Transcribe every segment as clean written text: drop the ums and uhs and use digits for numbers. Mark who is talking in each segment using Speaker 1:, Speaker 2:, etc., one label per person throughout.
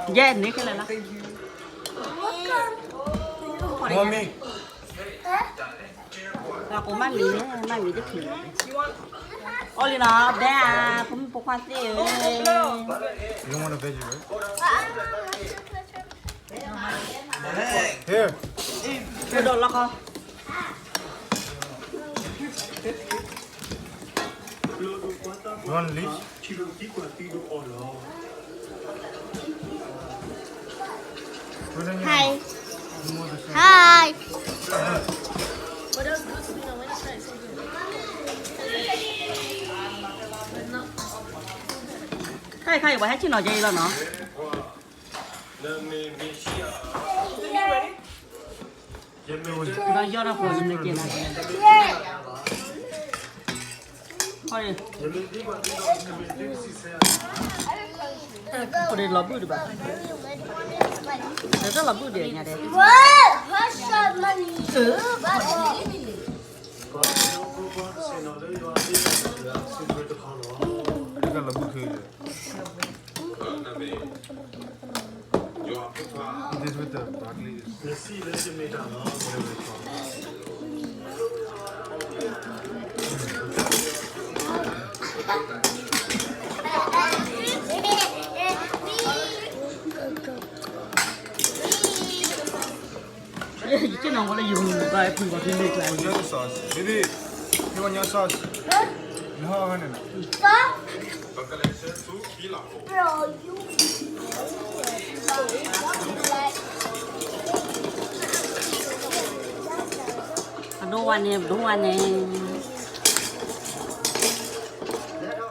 Speaker 1: Yeah, Nicola.
Speaker 2: Mommy.
Speaker 1: Là của mang mì cái thịt. Ôi nó bé à, cũng bộ khoan tê.
Speaker 2: You don't want a veggie, right? Here.
Speaker 1: Cái đồ lọc không?
Speaker 2: You want leaves?
Speaker 3: Hi. Hi.
Speaker 1: Khai bỏ hết chứ nó dây rồi nó. Nó do nó phun lên kia này. Thôi. Có đi lọc bự được bà. Rất là bự để nhà đấy.
Speaker 2: You got a book here. This with the broccoli.
Speaker 1: Chứ nó có là dùng vài phần của thiên liệt lại.
Speaker 2: Your sauce. Baby, you want your sauce? No, honey.
Speaker 1: Đúng anh em.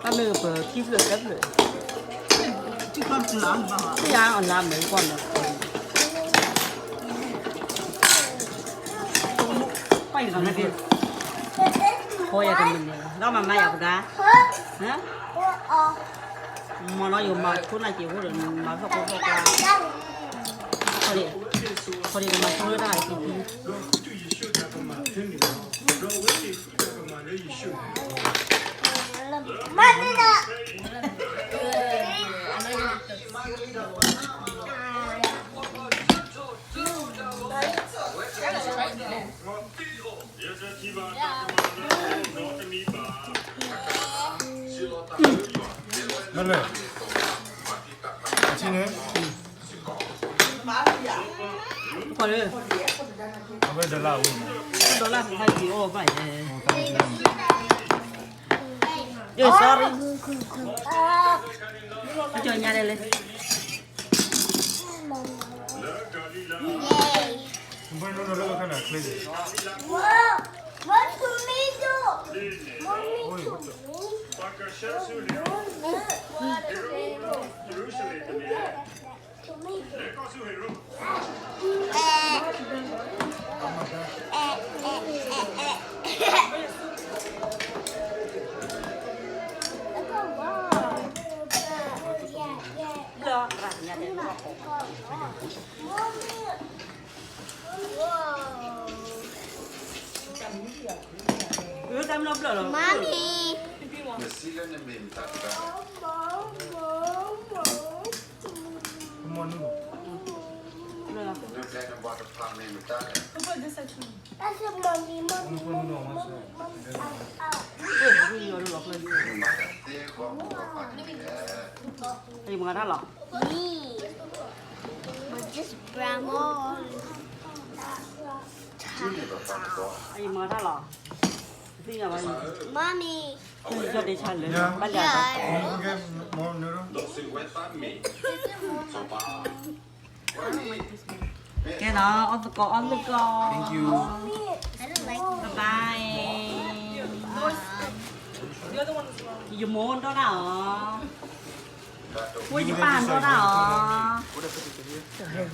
Speaker 1: Nó lừa bờ kí lừa cất rồi. Chứ con không làm mà. Cái ăn làm mấy con rồi. Quay được cái gì? Thôi à cái mình này. Đó mà mai học ra. Hả? Mà nó dùng mà phút này chịu có được mà không có qua. Thôi đi mà không ra thì
Speaker 2: Mother. What's your name?
Speaker 1: còn đi.
Speaker 2: I'm going to allow you.
Speaker 1: Đó là phải chịu ô phải. Yo sorry. Cho nhà đây lên.
Speaker 2: I'm going to look kind of crazy.
Speaker 3: What's tomato?
Speaker 2: Oi, what the?
Speaker 1: Lo ra nhà đây. Tam lốp rồi.
Speaker 3: Mommy.
Speaker 2: Come on, Nuno.
Speaker 3: That's a mommy,
Speaker 1: Thì mà nó lọt.
Speaker 3: Me. But just brown.
Speaker 1: Thì mà nó lọt. Thì là vậy.
Speaker 3: Mommy.
Speaker 1: Cho đi chơi lên.
Speaker 2: Yeah.
Speaker 1: Bắt đầu.
Speaker 2: Can you get more noodle?
Speaker 1: Cái đó on the go.
Speaker 2: Thank you.
Speaker 3: I don't like
Speaker 1: Bye. Dù muốn đó nào. Ui, chụp bàn đó nào.
Speaker 2: What if I put it here?